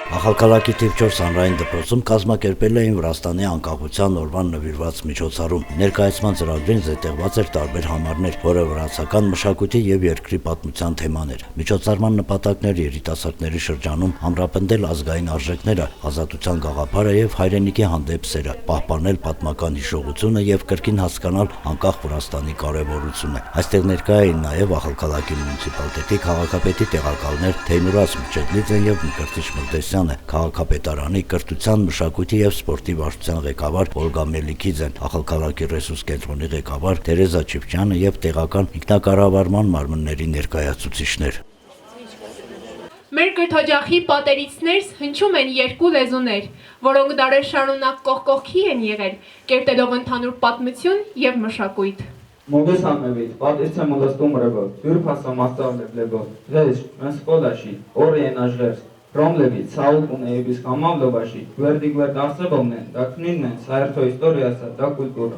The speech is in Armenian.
Ախալքալակի թիվ 4 հանրային դպրոցում կազմակերպել էին Վրաստանի անկախության օրվան նվիրված միջոցառում։ Ներկայացման ծրագրին զետեղված էր տարբեր համարներ, որը վրացական մշակույթի եւ երկրի պատմության թեմաներ։ Միջոցառման նպատակն էր երիտասարդների շրջանում ամրապնդել ազգային արժեքները, ազատության գաղափարը եւ հայրենիքի հանդեպ սերը, պահպանել պատմական հիշողությունը եւ կրկին հասկանալ անկախ Վրաստանի կարեւորությունը։ Այստեղ ներկա էին նաեւ Ախալքալակի մունիցիպալիտետի քաղաքապետի տեղակալներ Թեյմուրազ Մչեդլիձեն եւ Մկրտիչ Մկրտեսյանը, քաղաքապետարանի կրթության, մշակույթի եւ սպորտի վարչության ղեկավար Օլգա Մելիքիձեն, Ախալքալակի ռեսուրս կենտրոնի ղեկավար Տերեզա Չիփչյանը եւ տեղական ինքնակառավարման մարմինների ներկայացուցիչներ։ Մեր կրթօջախի պատերիցներս հնչում են երկու լեզուներ, որոնք դարեր շարունակ կողքի են եղել, կերտելով ընդհանուր պատմություն եւ մշակույթ։ Mówię samej, patrzcie mu do stumrego, wyrpasa masterlego, rzecz, męskodashi, orje na rzecz, promlewi, całkune i biskamawlowashi, gwerdi gwerdasebowne, da kninne, saerto historia sa, da kultura.